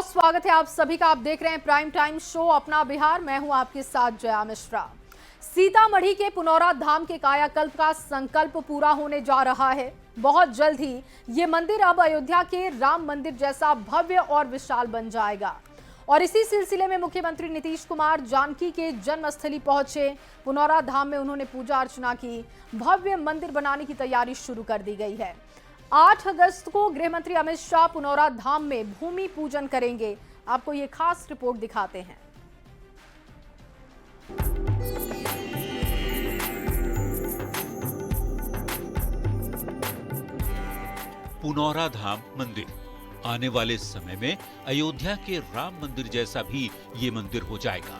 बहुत स्वागत है आप सभी का। आप देख रहे हैं प्राइम टाइम शो अपना बिहार। मैं हूं आपके साथ जया मिश्रा। सीतामढ़ी के पुनौरा धाम के कायाकल्प का संकल्प पूरा होने जा रहा है। बहुत जल्द ही ये मंदिर अब अयोध्या के राम मंदिर जैसा भव्य और विशाल बन जाएगा। और इसी सिलसिले में मुख्यमंत्री नीतीश कुमार जानकी के जन्मस्थली पहुंचे। पुनौरा धाम में उन्होंने पूजा अर्चना की। भव्य मंदिर बनाने की तैयारी शुरू कर दी गई है। 8 अगस्त को गृह मंत्री अमित शाह पुनौरा धाम में भूमि पूजन करेंगे। आपको ये खास रिपोर्ट दिखाते हैं। पुनौरा धाम मंदिर आने वाले समय में अयोध्या के राम मंदिर जैसा भी ये मंदिर हो जाएगा।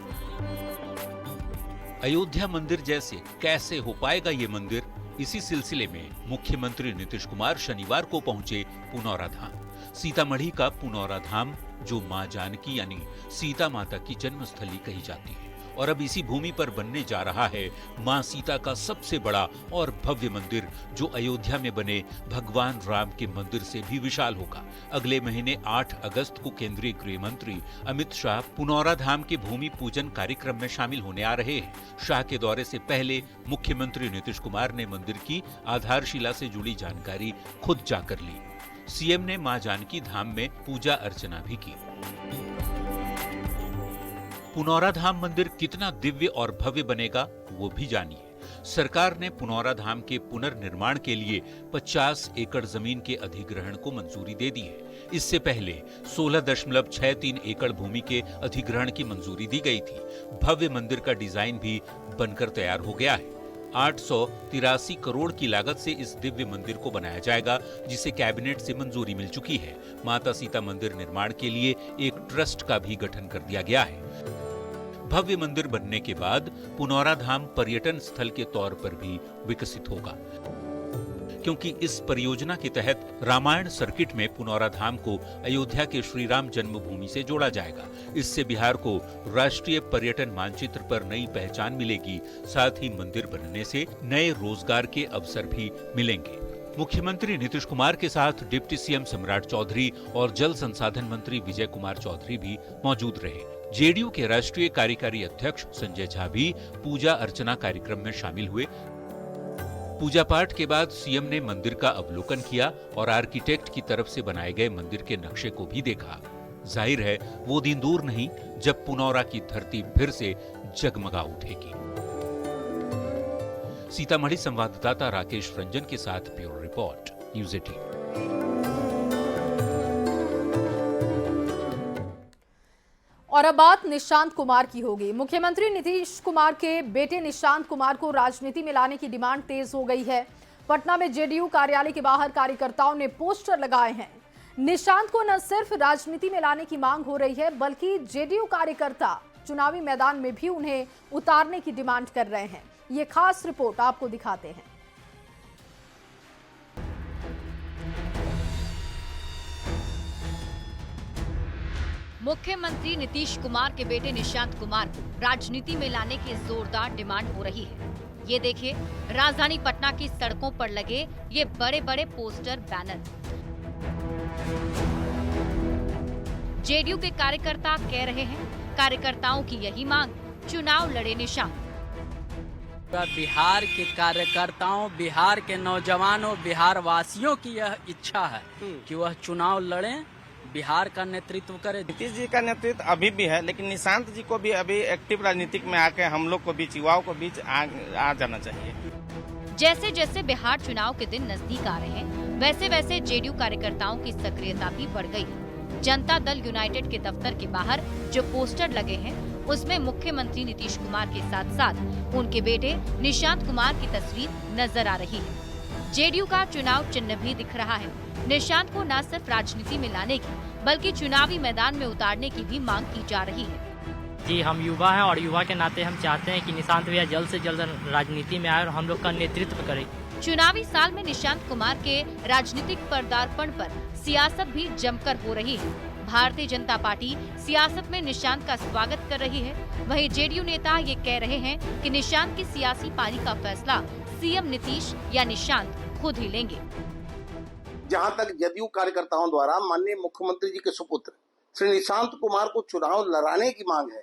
अयोध्या मंदिर जैसे कैसे हो पाएगा ये मंदिर? इसी सिलसिले में मुख्यमंत्री नीतीश कुमार शनिवार को पहुंचे पुनौरा धाम। सीतामढ़ी का पुनौरा धाम, जो मां जानकी यानी सीता माता की जन्मस्थली कही जाती है, और अब इसी भूमि पर बनने जा रहा है मां सीता का सबसे बड़ा और भव्य मंदिर, जो अयोध्या में बने भगवान राम के मंदिर से भी विशाल होगा। अगले महीने 8 अगस्त को केंद्रीय गृह मंत्री अमित शाह पुनौरा धाम के भूमि पूजन कार्यक्रम में शामिल होने आ रहे हैं। शाह के दौरे से पहले मुख्यमंत्री नीतीश कुमार ने मंदिर की आधारशिला से जुड़ी जानकारी खुद जाकर ली। सीएम ने मां जानकी धाम में पूजा अर्चना भी की। पुनौरा धाम मंदिर कितना दिव्य और भव्य बनेगा, वो भी जानिए। सरकार ने पुनौरा धाम के पुनर्निर्माण के लिए 50 एकड़ जमीन के अधिग्रहण को मंजूरी दे दी है। इससे पहले 16.63 एकड़ भूमि के अधिग्रहण की मंजूरी दी गई थी। भव्य मंदिर का डिजाइन भी बनकर तैयार हो गया है। 883 करोड़ की लागत से इस दिव्य मंदिर को बनाया जाएगा, जिसे कैबिनेट से मंजूरी मिल चुकी है। माता सीता मंदिर निर्माण के लिए एक ट्रस्ट का भी गठन कर दिया गया है। भव्य मंदिर बनने के बाद पुनौरा धाम पर्यटन स्थल के तौर पर भी विकसित होगा, क्योंकि इस परियोजना के तहत रामायण सर्किट में पुनौरा धाम को अयोध्या के श्री राम जन्मभूमि से जोड़ा जाएगा। इससे बिहार को राष्ट्रीय पर्यटन मानचित्र पर नई पहचान मिलेगी। साथ ही मंदिर बनने से नए रोजगार के अवसर भी मिलेंगे। मुख्यमंत्री नीतीश कुमार के साथ डिप्टी सीएम सम्राट चौधरी और जल संसाधन मंत्री विजय कुमार चौधरी भी मौजूद रहे। जेडीयू के राष्ट्रीय कार्यकारी अध्यक्ष संजय झा भी पूजा अर्चना कार्यक्रम में शामिल हुए। पूजा पाठ के बाद सीएम ने मंदिर का अवलोकन किया और आर्किटेक्ट की तरफ से बनाए गए मंदिर के नक्शे को भी देखा। जाहिर है वो दिन दूर नहीं जब पुनौरा की धरती फिर से जगमगा उठेगी। सीतामढ़ी संवाददाता राकेश रंजन के साथ ब्यूरो रिपोर्ट, न्यूज़ 18। और अब बात निशांत कुमार की होगी। मुख्यमंत्री नीतीश कुमार के बेटे निशांत कुमार को राजनीति में लाने की डिमांड तेज हो गई है। पटना में जेडीयू कार्यालय के बाहर कार्यकर्ताओं ने पोस्टर लगाए हैं। निशांत को न सिर्फ राजनीति में लाने की मांग हो रही है, बल्कि जेडीयू कार्यकर्ता चुनावी मैदान में भी उन्हें उतारने की डिमांड कर रहे हैं। ये खास रिपोर्ट आपको दिखाते हैं। मुख्यमंत्री नीतीश कुमार के बेटे निशांत कुमार को राजनीति में लाने की जोरदार डिमांड हो रही है। ये देखिए, राजधानी पटना की सड़कों पर लगे ये बड़े बड़े पोस्टर, बैनर। जेडीयू के कार्यकर्ता कह रहे हैं, कार्यकर्ताओं की यही मांग, चुनाव लड़े निशांत। बिहार के कार्यकर्ताओं, बिहार के नौजवानों, बिहार वासियों की यह इच्छा है कि वह चुनाव लड़ें, बिहार का नेतृत्व करे। नीतीश जी का नेतृत्व अभी भी है, लेकिन निशांत जी को भी अभी एक्टिव राजनीतिक में आके हम लोग को बीच, युवाओं को बीच आ जाना चाहिए। जैसे जैसे बिहार चुनाव के दिन नजदीक आ रहे हैं, वैसे वैसे जेडीयू कार्यकर्ताओं की सक्रियता भी बढ़ गई है। जनता दल यूनाइटेड के दफ्तर के बाहर जो पोस्टर लगे हैं, उसमें मुख्यमंत्री नीतीश कुमार के साथ साथ उनके बेटे निशांत कुमार की तस्वीर नजर आ रही है। जेडीयू का चुनाव चिन्ह भी दिख रहा है। निशांत को न सिर्फ राजनीति में लाने की, बल्कि चुनावी मैदान में उतारने की भी मांग की जा रही है। जी, हम युवा हैं और युवा के नाते हम चाहते हैं कि निशांत भैया जल्द से जल्द राजनीति में आए और हम लोग का नेतृत्व करें। चुनावी साल में निशांत कुमार के राजनीतिक पदार्पण पर सियासत भी जमकर हो रही है। भारतीय जनता पार्टी सियासत में निशांत का स्वागत कर रही है। वहीं जेडीयू नेता ये कह रहे हैं कि निशांत की सियासी पारी का फैसला सीएम नीतीश या निशांत खुद ही लेंगे। जहां तक जदयू कार्यकर्ताओं द्वारा माननीय मुख्यमंत्री जी के सुपुत्र श्री निशांत कुमार को चुनाव लड़ाने की मांग है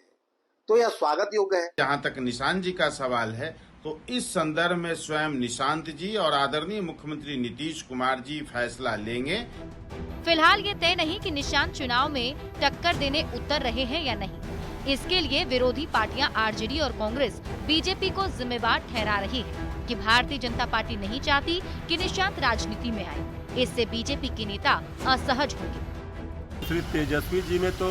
तो यह स्वागत योग्य है। जहाँ तक निशांत जी का सवाल है तो इस संदर्भ में स्वयं निशांत जी और आदरणीय मुख्यमंत्री नीतीश कुमार जी फैसला लेंगे। फिलहाल ये तय नहीं कि निशांत चुनाव में टक्कर देने उतर रहे हैं या नहीं। इसके लिए विरोधी पार्टियां आरजेडी और कांग्रेस बीजेपी को जिम्मेवार ठहरा रही है कि भारतीय जनता पार्टी नहीं चाहती कि निशांत राजनीति में आए। इससे बीजेपी के नेता असहज होंगे। श्री तेजस्वी जी ने तो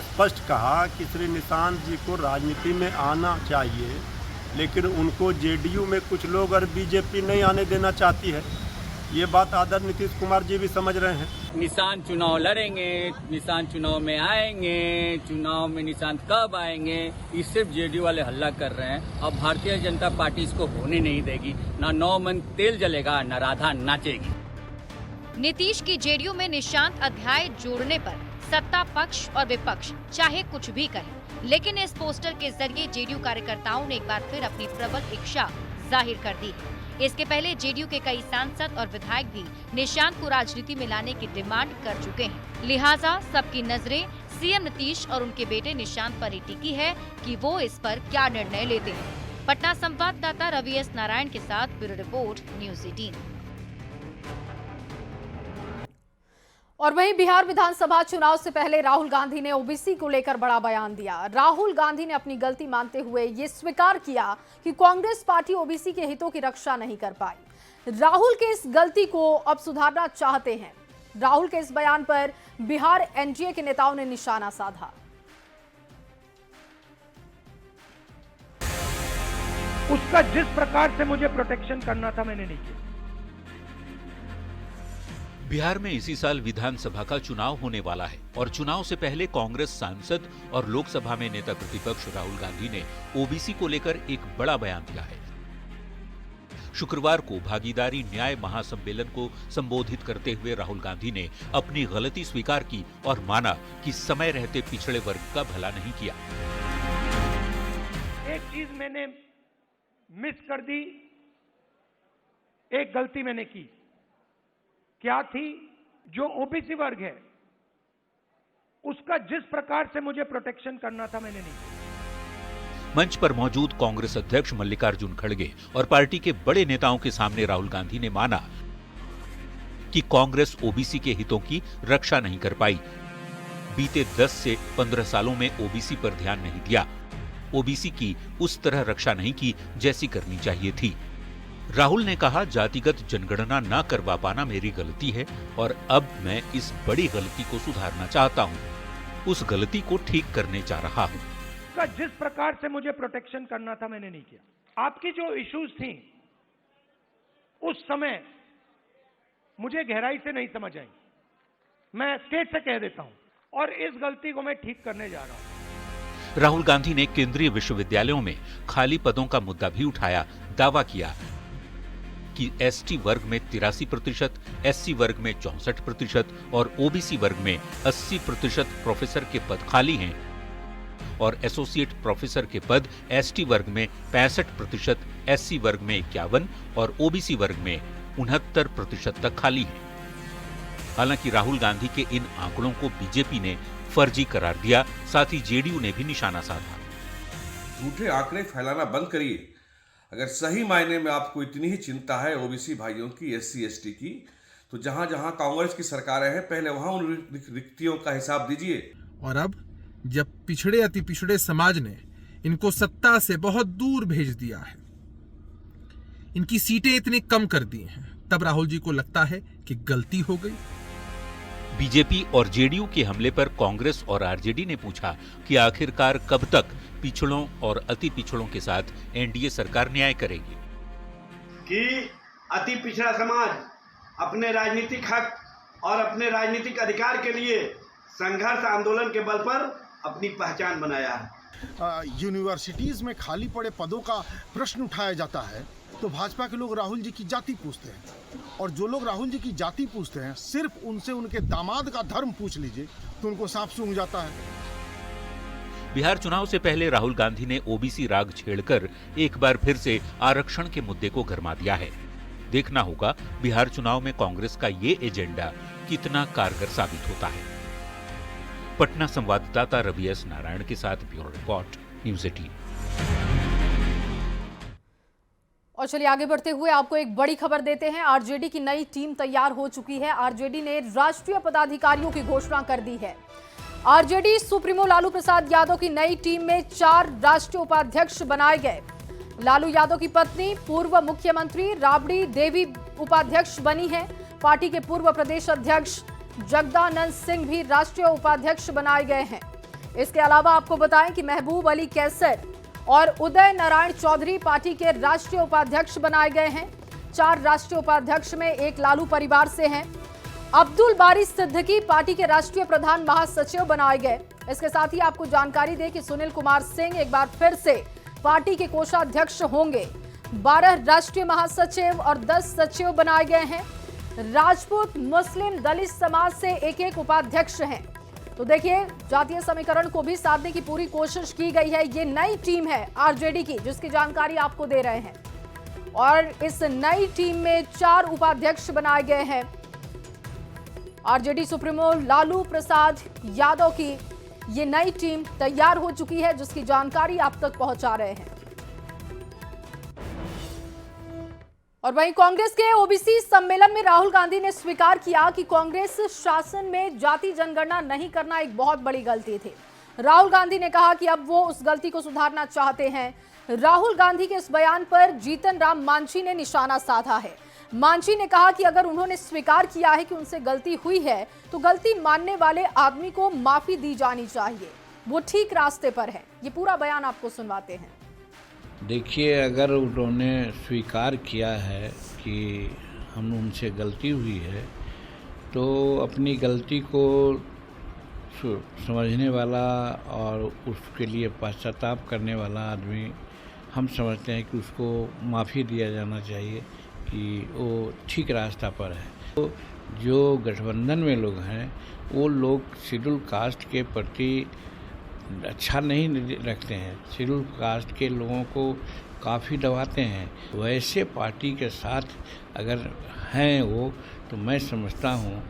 स्पष्ट कहा कि श्री निशांत जी को राजनीति में आना चाहिए, लेकिन उनको जेडीयू में कुछ लोग और बीजेपी नहीं आने देना चाहती है। ये बात आदरणीय नीतीश कुमार जी भी समझ रहे हैं। निशांत चुनाव लड़ेंगे, निशांत चुनाव में आएंगे, चुनाव में निशांत कब आएंगे, ये सिर्फ जेडीयू वाले हल्ला कर रहे हैं। अब भारतीय जनता पार्टी इसको होने नहीं देगी। ना 9 मन तेल जलेगा, ना राधा नाचेगी। नीतीश की जेडीयू में निशांत अध्याय जोड़ने पर सत्ता पक्ष और विपक्ष चाहे कुछ भी कहे, लेकिन इस पोस्टर के जरिए जेडीयू कार्यकर्ताओं ने एक बार फिर अपनी प्रबल इच्छा जाहिर कर दी है। इसके पहले जेडीयू के कई सांसद और विधायक भी निशांत को राजनीति में लाने की डिमांड कर चुके हैं। लिहाजा सबकी नजरें सीएम नीतीश और उनके बेटे निशांत पर ही टिकी है कि वो इस पर क्या निर्णय लेते हैं। पटना संवाददाता रवि एस नारायण के साथ ब्यूरो रिपोर्ट, न्यूज़ 18। और वहीं बिहार विधानसभा चुनाव से पहले राहुल गांधी ने ओबीसी को लेकर बड़ा बयान दिया। राहुल गांधी ने अपनी गलती मानते हुए ये स्वीकार किया कि कांग्रेस पार्टी ओबीसी के हितों की रक्षा नहीं कर पाई। राहुल के इस गलती को अब सुधारना चाहते हैं। राहुल के इस बयान पर बिहार एनडीए के नेताओं ने निशाना साधा। उसका जिस प्रकार से मुझे प्रोटेक्शन करना था मैंने नहीं किया। बिहार में इसी साल विधानसभा का चुनाव होने वाला है और चुनाव से पहले कांग्रेस सांसद और लोकसभा में नेता प्रतिपक्ष राहुल गांधी ने ओबीसी को लेकर एक बड़ा बयान दिया है। शुक्रवार को भागीदारी न्याय महासम्मेलन को संबोधित करते हुए राहुल गांधी ने अपनी गलती स्वीकार की और माना कि समय रहते पिछड़े वर्ग का भला नहीं किया। एक चीज मैंने मिस कर दी, एक गलती मैंने की। क्या थी? जो ओबीसी वर्ग है उसका जिस प्रकार से मुझे प्रोटेक्शन करना था मैंने नहीं किया। मंच पर मौजूद कांग्रेस अध्यक्ष मल्लिकार्जुन खड़गे और पार्टी के बड़े नेताओं के सामने राहुल गांधी ने माना कि कांग्रेस ओबीसी के हितों की रक्षा नहीं कर पाई। बीते 10 से 15 सालों में ओबीसी पर ध्यान नहीं दिया, ओबीसी की उस तरह रक्षा नहीं की जैसी करनी चाहिए थी। राहुल ने कहा, जातिगत जनगणना न करवा पाना मेरी गलती है और अब मैं इस बड़ी गलती को सुधारना चाहता हूं। उस गलती को ठीक करने जा रहा हूं। का जिस प्रकार से मुझे प्रोटेक्शन करना था मैंने नहीं किया। आपकी जो इश्यूज थी उस समय मुझे गहराई से नहीं समझ आई, मैं स्टेट से कह देता हूं, और इस गलती को मैं ठीक करने जा रहा हूं। राहुल गांधी ने केंद्रीय विश्वविद्यालयों में खाली पदों का मुद्दा भी उठाया। दावा किया कि एसटी वर्ग में 83%, एससी वर्ग में 64% और ओबीसी वर्ग में 80% प्रोफेसर के पद खाली हैं और एसोसिएट प्रोफेसर के पद एसटी वर्ग में 65%, एससी वर्ग में 51% और ओबीसी वर्ग में 69% तक खाली हैं। हालांकि राहुल गांधी के इन आंकड़ों को बीजेपी ने फर्जी करार दिया, साथ ही जेडीयू ने भी निशाना साधा। झूठे आंकड़े फैलाना बंद करिए। अगर सही मायने में आपको इतनी ही चिंता है ओबीसी भाइयों की, एससी एसटी की, तो जहां जहां कांग्रेस की सरकारें हैं पहले वहां उन रिक्तियों का हिसाब दीजिए। और अब जब पिछड़े अति पिछड़े समाज ने इनको सत्ता से बहुत दूर भेज दिया है, इनकी सीटें इतनी कम कर दी हैं, तब राहुल जी को लगता है कि गलती हो गई। बीजेपी और जेडीयू के हमले पर कांग्रेस और आरजेडी ने पूछा कि आखिरकार कब तक पिछड़ों और अति पिछड़ों के साथ एनडीए सरकार न्याय करेगी। कि अति पिछड़ा समाज अपने राजनीतिक हक और अपने राजनीतिक अधिकार के लिए संघर्ष आंदोलन के बल पर अपनी पहचान बनाया है। यूनिवर्सिटीज में खाली पड़े पदों का प्रश्न उठाया जाता है तो भाजपा के लोग राहुल जी की जाति पूछते हैं, और जो लोग राहुल जी की जाति पूछते हैं सिर्फ उनसे उनके दामाद का धर्म पूछ लीजिए तो उनको सांप सूंघ जाता है। बिहार चुनाव से पहले राहुल गांधी ने ओबीसी राग छेड़कर एक बार फिर से आरक्षण के मुद्दे को गरमा दिया है। देखना होगा बिहार चुनाव में कांग्रेस का ये एजेंडा कितना कारगर साबित होता है। पटना संवाददाता रवि एस नारायण के साथ ब्यूरो रिपोर्ट, न्यूज़ 18। और चलिए आगे बढ़ते हुए आपको एक बड़ी खबर देते हैं। आरजेडी की नई टीम तैयार हो चुकी है। आरजेडी ने राष्ट्रीय पदाधिकारियों की घोषणा कर दी है। आरजेडी सुप्रीमो लालू प्रसाद यादव की नई टीम में 4 राष्ट्रीय उपाध्यक्ष बनाए गए। लालू यादव की पत्नी पूर्व मुख्यमंत्री राबड़ी देवी उपाध्यक्ष बनी है। पार्टी के पूर्व प्रदेश अध्यक्ष जगदानंद सिंह भी राष्ट्रीय उपाध्यक्ष बनाए गए हैं। इसके अलावा आपको बताएं कि महबूब अली कैसर और उदय नारायण चौधरी पार्टी के राष्ट्रीय उपाध्यक्ष बनाए गए हैं। 4 राष्ट्रीय उपाध्यक्ष में एक लालू परिवार से हैं। अब्दुल बारी सिद्दीकी पार्टी के राष्ट्रीय प्रधान महासचिव बनाए गए। इसके साथ ही आपको जानकारी दें कि सुनील कुमार सिंह एक बार फिर से पार्टी के कोषाध्यक्ष होंगे। 12 राष्ट्रीय महासचिव और 10 सचिव बनाए गए हैं। राजपूत, मुस्लिम, दलित समाज से एक उपाध्यक्ष हैं। तो देखिए, जातीय समीकरण को भी साधने की पूरी कोशिश की गई है। ये नई टीम है आरजेडी की, जिसकी जानकारी आपको दे रहे हैं। और इस नई टीम में 4 उपाध्यक्ष बनाए गए हैं। आरजेडी सुप्रीमो लालू प्रसाद यादव की ये नई टीम तैयार हो चुकी है, जिसकी जानकारी आप तक पहुंचा रहे हैं। और वहीं कांग्रेस के ओबीसी सम्मेलन में राहुल गांधी ने स्वीकार किया कि कांग्रेस शासन में जाति जनगणना नहीं करना एक बहुत बड़ी गलती थी। राहुल गांधी ने कहा कि अब वो उस गलती को सुधारना चाहते हैं। राहुल गांधी के इस बयान पर जीतन राम मांझी ने निशाना साधा है। मांझी ने कहा कि अगर उन्होंने स्वीकार किया है कि उनसे गलती हुई है, तो गलती मानने वाले आदमी को माफी दी जानी चाहिए। वो ठीक रास्ते पर है। ये पूरा बयान आपको सुनवाते हैं। देखिए, अगर उन्होंने स्वीकार किया है कि हम उनसे गलती हुई है, तो अपनी गलती को समझने वाला और उसके लिए पश्चाताप करने वाला आदमी, हम समझते हैं कि उसको माफ़ी दिया जाना चाहिए कि वो ठीक रास्ता पर है। तो जो गठबंधन में लोग हैं, वो लोग शेड्यूल कास्ट के प्रति अच्छा नहीं रखते हैं, शेड्यूल कास्ट के लोगों को काफ़ी दबाते हैं। वैसे पार्टी के साथ अगर हैं वो, तो मैं समझता हूँ।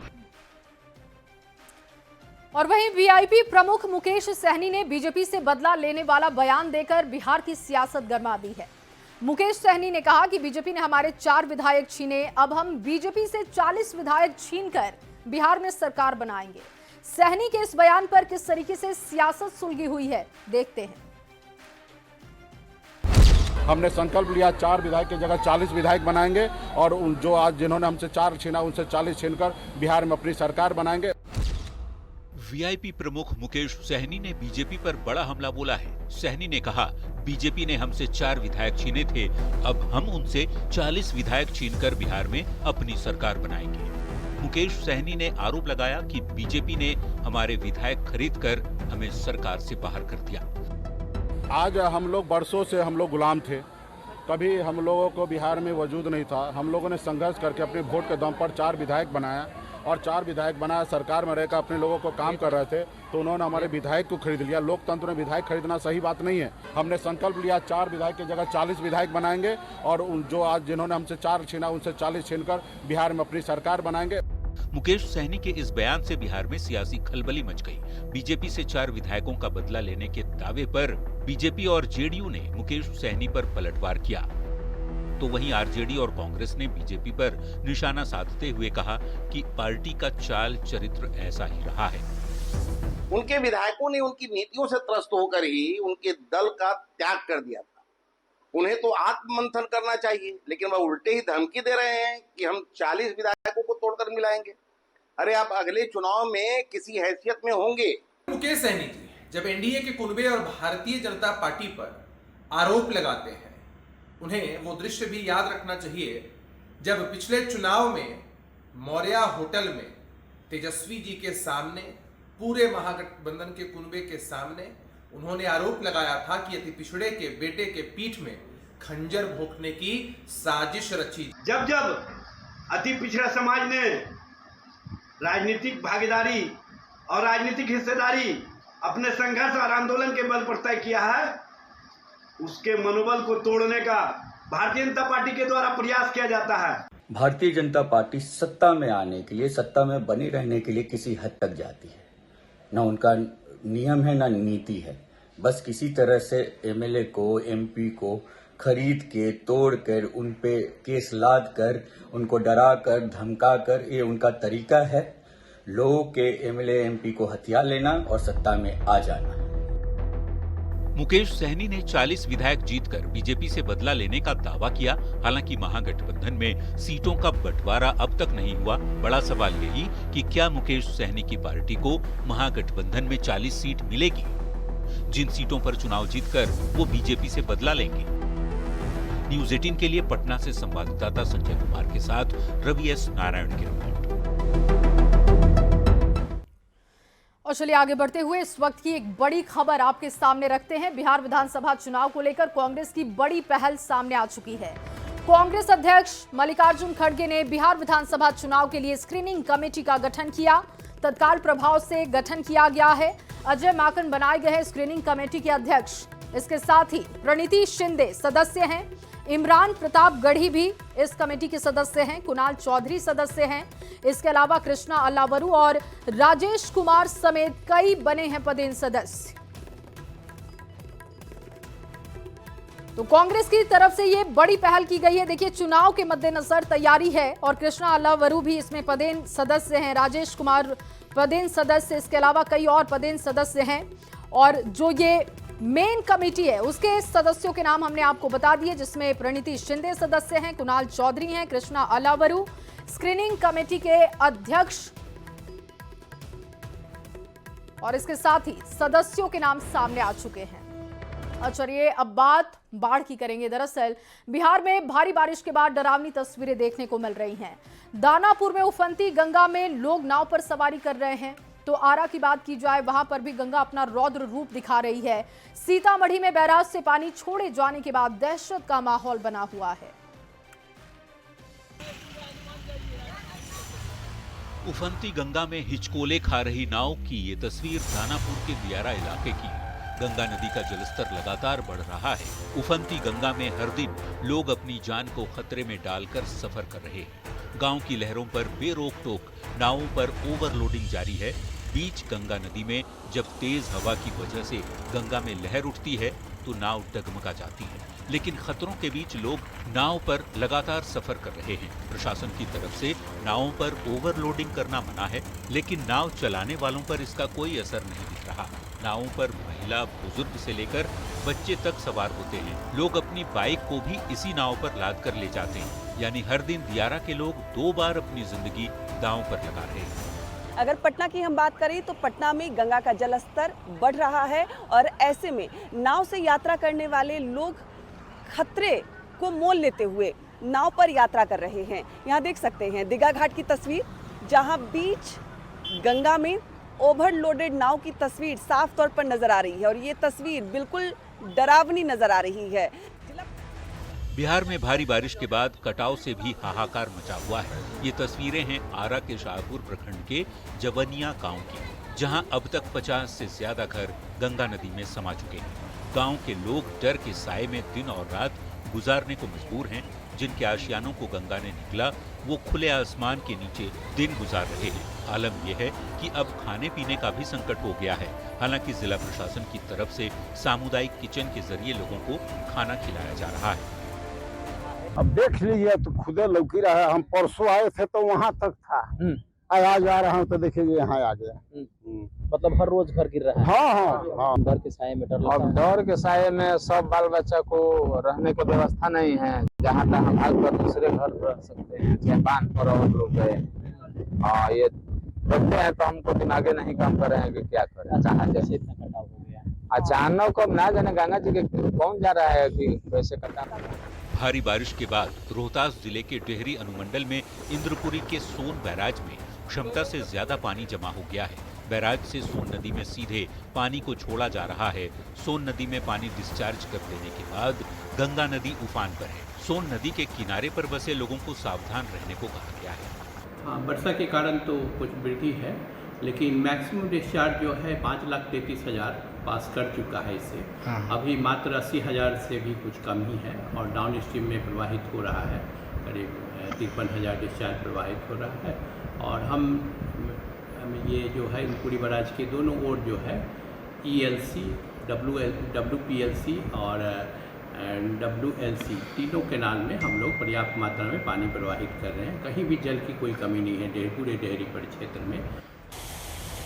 और वहीं वीआईपी प्रमुख मुकेश सहनी ने बीजेपी से बदला लेने वाला बयान देकर बिहार की सियासत गरमा दी है। मुकेश सहनी ने कहा कि बीजेपी ने हमारे 4 विधायक छीने, अब हम बीजेपी से 40 विधायक छीनकर बिहार में सरकार बनाएंगे। सहनी के इस बयान पर किस तरीके से सियासत सुलगी हुई है, देखते हैं। हमने संकल्प लिया 4 विधायक की जगह 40 विधायक बनाएंगे और जो आज जिन्होंने हमसे 4 छीना, उनसे 40 छीनकर बिहार में अपनी सरकार बनाएंगे। वीआईपी प्रमुख मुकेश सहनी ने बीजेपी पर बड़ा हमला बोला है। सहनी ने कहा, बीजेपी ने हमसे 4 विधायक छीने थे, अब हम उनसे 40 विधायक छीनकर बिहार में अपनी सरकार बनाएंगे। मुकेश सहनी ने आरोप लगाया कि बीजेपी ने हमारे विधायक खरीदकर हमें सरकार से बाहर कर दिया। आज हम लोग बरसों से हम लोग गुलाम थे, कभी हम लोगों को बिहार में वजूद नहीं था। हम लोगों ने संघर्ष करके अपने वोट के दम पर 4 विधायक बनाया और 4 विधायक बनाया, सरकार में रहकर अपने लोगों को काम कर रहे थे, तो उन्होंने हमारे विधायक को खरीद लिया। लोकतंत्र में विधायक खरीदना सही बात नहीं है। हमने संकल्प लिया 4 विधायक की जगह 40 विधायक बनाएंगे और जो आज जिन्होंने हमसे 4 छीना, उनसे 40 छीनकर बिहार में अपनी सरकार बनाएंगे। मुकेश सहनी के इस बयान से बिहार में सियासी खलबली मच गई। बीजेपी से 4 विधायकों का बदला लेने के दावे पर बीजेपी और जेडीयू ने मुकेश सहनी पर पलटवार किया। तो वहीं आरजेडी और कांग्रेस ने बीजेपी पर निशाना साधते हुए कहा कि पार्टी का चाल चरित्र ऐसा ही रहा है। उनके विधायकों ने उनकी नीतियों से त्रस्त होकर ही उनके दल का त्याग कर दिया था। उन्हें तो आत्ममंथन करना चाहिए, लेकिन वह उल्टे ही धमकी दे रहे हैं कि हम 40 विधायकों को तोड़कर मिलाएंगे। अरे आप अगले चुनाव में किसी हैसियत में होंगे। मुकेश सहनी जी जब एनडीए के कुनबे और भारतीय जनता पार्टी पर आरोप लगाते हैं, उन्हें वो दृश्य भी याद रखना चाहिए जब पिछले चुनाव में मौर्या होटल में तेजस्वी जी के सामने, पूरे महागठबंधन के कुनबे के सामने उन्होंने आरोप लगाया था कि अति पिछड़े के बेटे के पीठ में खंजर भोंकने की साजिश रची। जब जब अति पिछड़ा समाज ने राजनीतिक भागीदारी और राजनीतिक हिस्सेदारी अपने संघर्ष और आंदोलन के बल पर तय किया है, उसके मनोबल को तोड़ने का भारतीय जनता पार्टी के द्वारा प्रयास किया जाता है। भारतीय जनता पार्टी सत्ता में आने के लिए, सत्ता में बनी रहने के लिए किसी हद तक जाती है। ना उनका नियम है ना नीति है। बस किसी तरह से एमएलए को, एमपी को खरीद के, तोड़ कर, उन पे केस लाद कर, उनको डरा कर, धमका कर, ये उनका तरीका है लोगों के एमएलए, एमपी को हथियार लेना और सत्ता में आ जाना। मुकेश सहनी ने 40 विधायक जीतकर बीजेपी से बदला लेने का दावा किया। हालांकि महागठबंधन में सीटों का बंटवारा अब तक नहीं हुआ। बड़ा सवाल यही कि क्या मुकेश सहनी की पार्टी को महागठबंधन में 40 सीट मिलेगी, जिन सीटों पर चुनाव जीतकर वो बीजेपी से बदला लेंगे। न्यूज 18 के लिए पटना से संवाददाता संजय कुमार के साथ रवि एस नारायण की रिपोर्ट। और चलिए आगे बढ़ते हुए इस वक्त की एक बड़ी खबर आपके सामने रखते हैं। बिहार विधानसभा चुनाव को लेकर कांग्रेस की बड़ी पहल सामने आ चुकी है। कांग्रेस अध्यक्ष मल्लिकार्जुन खड़गे ने बिहार विधानसभा चुनाव के लिए स्क्रीनिंग कमेटी का गठन किया। तत्काल प्रभाव से गठन किया गया है। अजय माकन बनाए गए हैं स्क्रीनिंग कमेटी के अध्यक्ष। इसके साथ ही प्रणीति शिंदे सदस्य हैं, इमरान प्रताप गढ़ी भी इस कमेटी के सदस्य हैं, कुणाल चौधरी सदस्य हैं। इसके अलावा कृष्णा अल्लावरू और राजेश कुमार समेत कई बने हैं पदेन सदस्य। तो कांग्रेस की तरफ से ये बड़ी पहल की गई है। देखिए, चुनाव के मद्देनजर तैयारी है और कृष्णा अल्लावरू भी इसमें पदेन सदस्य हैं, राजेश कुमार पदेन सदस्य, इसके अलावा कई और पदेन सदस्य हैं। और जो ये मेन कमेटी है उसके सदस्यों के नाम हमने आपको बता दिए, जिसमें प्रणीति शिंदे सदस्य हैं, कुणाल चौधरी हैं, कृष्णा अल्लावरू स्क्रीनिंग कमेटी के अध्यक्ष, और इसके साथ ही सदस्यों के नाम सामने आ चुके हैं। और चलिए अब बात बाढ़ की करेंगे। दरअसल बिहार में भारी बारिश के बाद डरावनी तस्वीरें देखने को मिल रही हैं। दानापुर में उफनती गंगा में लोग नाव पर सवारी कर रहे हैं। तो आरा की बात की जाए, वहां पर भी गंगा अपना रौद्र रूप दिखा रही है। सीतामढ़ी में बैराज से पानी छोड़े जाने के बाद दहशत का माहौल बना हुआ है। उफनती गंगा में हिचकोले खा रही नाव की ये तस्वीर दानापुर के दियारा इलाके की। गंगा नदी का जलस्तर लगातार बढ़ रहा है। उफनती गंगा में हर दिन लोग अपनी जान को खतरे में डालकर सफर कर रहे हैं। गांव की लहरों पर बेरोक टोक नावों पर ओवरलोडिंग जारी है। बीच गंगा नदी में जब तेज हवा की वजह से गंगा में लहर उठती है तो नाव डगमगा जाती है, लेकिन खतरों के बीच लोग नाव पर लगातार सफर कर रहे हैं। प्रशासन की तरफ से नावों पर ओवरलोडिंग करना मना है, लेकिन नाव चलाने वालों पर इसका कोई असर नहीं दिख रहा। नावों पर महिला, बुजुर्ग से लेकर बच्चे तक सवार होते हैं। लोग अपनी बाइक को भी इसी नाव पर लाद कर ले जाते हैं। यानी हर दिन दियारा के लोग 2 बार अपनी जिंदगी दांव पर लगा रहे हैं। अगर पटना की हम बात करें तो पटना में गंगा का जलस्तर बढ़ रहा है और ऐसे में नाव से यात्रा करने वाले लोग खतरे को मोल लेते हुए नाव पर यात्रा कर रहे हैं। यहाँ देख सकते हैं दीघा घाट की तस्वीर, जहाँ बीच गंगा में ओवरलोडेड नाव की तस्वीर साफ तौर पर नजर आ रही है और ये तस्वीर बिल्कुल डरावनी नजर आ रही है। बिहार में भारी बारिश के बाद कटाव से भी हाहाकार मचा हुआ है। ये तस्वीरें हैं आरा के शाहपुर प्रखंड के जवनिया गांव की, जहां अब तक 50 से ज्यादा घर गंगा नदी में समा चुके हैं। गांव के लोग डर के साए में दिन और रात गुजारने को मजबूर हैं। जिनके आशियानों को गंगा ने निकला वो खुले आसमान के नीचे दिन गुजार रहे हैं। आलम यह है कि अब खाने पीने का भी संकट हो गया है। हालांकि जिला प्रशासन की तरफ से सामुदायिक किचन के जरिए लोगों को खाना खिलाया जा रहा है। अब देख लीजिए तो खुदे लौकी रहा है। हम परसों आए थे तो वहाँ तक था, आज आ रहा हूँ तो देखिए यहाँ आ गया। मतलब हर रोज घर गिर रहा है। हाँ। डर के साए में डर लगता है। अब डर के साए में सब बाल बच्चा को रहने की व्यवस्था नहीं है। जहाँ तक हम भाग कर दूसरे घर रह सकते हैं, चाहे बांध पर और लोग गए। ये देखते हैं तो हमको दिमागे नहीं काम कर रहे हैं कि क्या करें। अचानक जैसे इतना कटाव हो गया, अचानक अब ना जाने गंगा जी के कौन जा रहा है कि वैसे कटाव। भारी बारिश के बाद रोहतास जिले के डेहरी अनुमंडल में इंद्रपुरी के सोन बैराज में क्षमता से ज्यादा पानी जमा हो गया है। बैराज से सोन नदी में सीधे पानी को छोड़ा जा रहा है। सोन नदी में पानी डिस्चार्ज कर देने के बाद गंगा नदी उफान पर है। सोन नदी के किनारे पर बसे लोगों को सावधान रहने को कहा गया है। हाँ, वर्षा के कारण तो कुछ वृद्धि है, लेकिन मैक्सिमम डिस्चार्ज जो है 5,33,000 पास कर चुका है। इससे अभी मात्र 80,000 से भी कुछ कम ही है और डाउन स्ट्रीम में प्रवाहित हो रहा है। करीब 53,000 डिस्चार्ज प्रवाहित हो रहा है और हम ये जो है इनपुरी बराज के दोनों ओर जो है ELC, WPLC और WLC तीनों कैनाल में हम लोग पर्याप्त मात्रा में पानी प्रवाहित कर रहे हैं। कहीं भी जल की कोई कमी नहीं है पूरे डेहरी परिक्षेत्र में।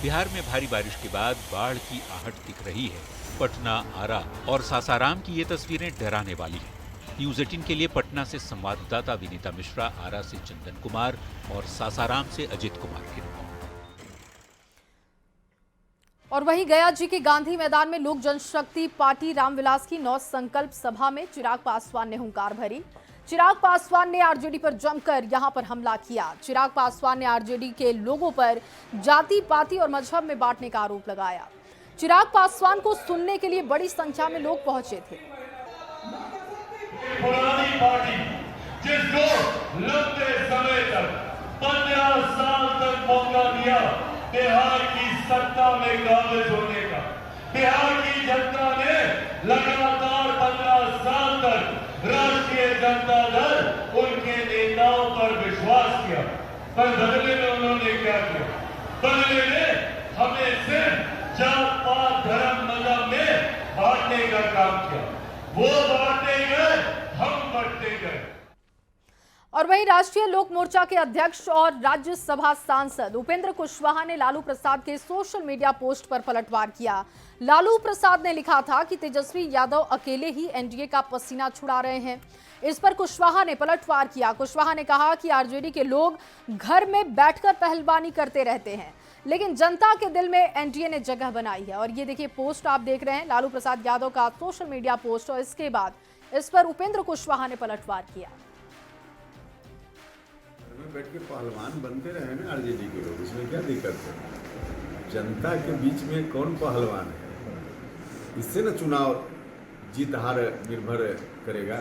बिहार में भारी बारिश के बाद बाढ़ की आहट दिख रही है। पटना, आरा और सासाराम की ये तस्वीरें डराने वाली हैं। न्यूज़ 18 के लिए पटना से संवाददाता विनीता मिश्रा, आरा से चंदन कुमार और सासाराम से अजित कुमार की रिपोर्ट। और वहीं गया जी के गांधी मैदान में लोक जनशक्ति पार्टी रामविलास की 9 संकल्प सभा में चिराग पासवान ने हुंकार भरी। चिराग पासवान ने आरजेडी पर जमकर यहां पर हमला किया। चिराग पासवान ने आरजेडी के लोगों पर जाति, पाति और मजहब में बांटने का आरोप लगाया। चिराग पासवान को सुनने के लिए बड़ी संख्या में लोग पहुंचे थे। पुरानी पार्टी जिसको लंबे समय तक 15 साल तक मौका दिया बिहार की सत्ता में काबिज होने का, बिहार की जनता ने लगातार 15 साल तक राष्ट्रीय जनता दल उनके नेताओं पर विश्वास किया, पर बदले में उन्होंने क्या किया? बदले में हमें सिर्फ जात पात धर्म मजहब में बांटने का काम किया। वो बांटते गए, हम बढ़ते गए। और वहीं राष्ट्रीय लोक मोर्चा के अध्यक्ष और राज्यसभा सांसद उपेंद्र कुशवाहा ने लालू प्रसाद के सोशल मीडिया पोस्ट पर पलटवार किया। लालू प्रसाद ने लिखा था कि तेजस्वी यादव अकेले ही एनडीए का पसीना छुड़ा रहे हैं। इस पर कुशवाहा ने पलटवार किया। कुशवाहा ने कहा कि आरजेडी के लोग घर में बैठकर पहलवानी करते रहते हैं, लेकिन जनता के दिल में एनडीए ने जगह बनाई है। और ये देखिए पोस्ट आप देख रहे हैं, लालू प्रसाद यादव का सोशल मीडिया पोस्ट, और इसके बाद इस पर उपेंद्र कुशवाहा ने पलटवार किया। बैठ के पहलवान बनते रहे ना आरजेडी के लोग, इसमें क्या दिक्कत है? जनता के बीच में कौन पहलवान है? इससे ना चुनाव जीत हार निर्भर करेगा,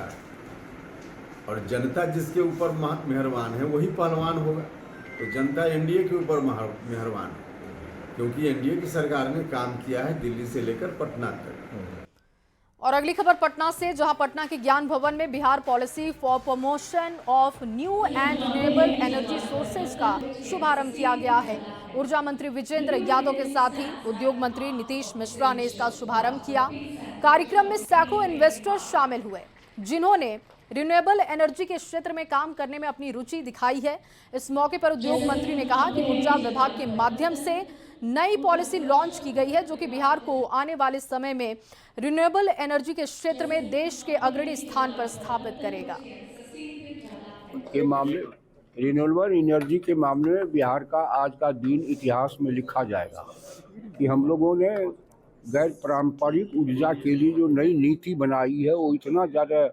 और जनता जिसके ऊपर मेहरबान है वही पहलवान होगा। तो जनता एनडीए के ऊपर मेहरबान है, क्योंकि एनडीए की सरकार ने काम किया है दिल्ली से लेकर पटना तक। और अगली खबर पटना से, जहां पटना के ज्ञान भवन में Bihar policy for promotion of new and renewable energy sources का शुभारंभ किया गया है। ऊर्जा मंत्री विजेंद्र यादव के साथ ही उद्योग मंत्री नीतीश मिश्रा ने इसका शुभारंभ किया। कार्यक्रम में सैकड़ों इन्वेस्टर्स शामिल हुए, जिन्होंने रिन्यूएबल एनर्जी के क्षेत्र में काम करने में अपनी रुचि दिखाई है। इस मौके पर उद्योग मंत्री ने कहा कि ऊर्जा विभाग के माध्यम से नई पॉलिसी लॉन्च की गई है, जो कि बिहार को आने वाले समय में रिन्यूएबल एनर्जी के क्षेत्र में देश के अग्रणी स्थान पर स्थापित करेगा। के मामले रिन्यूएबल एनर्जी के मामले में बिहार का आज का दिन इतिहास में लिखा जाएगा कि हम लोगों ने गैर पारंपरिक ऊर्जा के लिए जो नई नीति बनाई है वो इतना ज़्यादा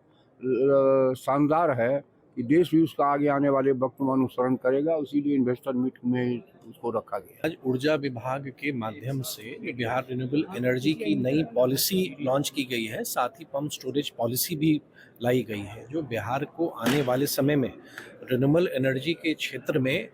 शानदार है कि देश भी उसका आगे आने वाले वक्त में अनुसरण करेगा। इसीलिए इन्वेस्टर मीट में उसको रखा गया। आज ऊर्जा विभाग के माध्यम से बिहार रिन्यूएबल एनर्जी की नई पॉलिसी लॉन्च की गई है, साथ ही पंप स्टोरेज पॉलिसी भी लाई गई है, जो बिहार को आने वाले समय में रिन्यूएबल एनर्जी के क्षेत्र में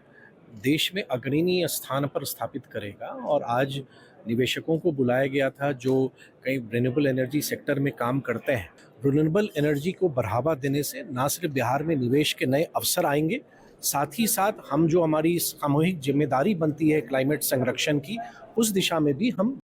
देश में अग्रणी स्थान पर स्थापित करेगा। और आज निवेशकों को बुलाया गया था जो कई रिन्यूएबल एनर्जी सेक्टर में काम करते हैं। रिन्यूएबल एनर्जी को बढ़ावा देने से न सिर्फ बिहार में निवेश के नए अवसर आएंगे, साथ ही साथ हम जो हमारी सामूहिक जिम्मेदारी बनती है क्लाइमेट संरक्षण की, उस दिशा में भी हम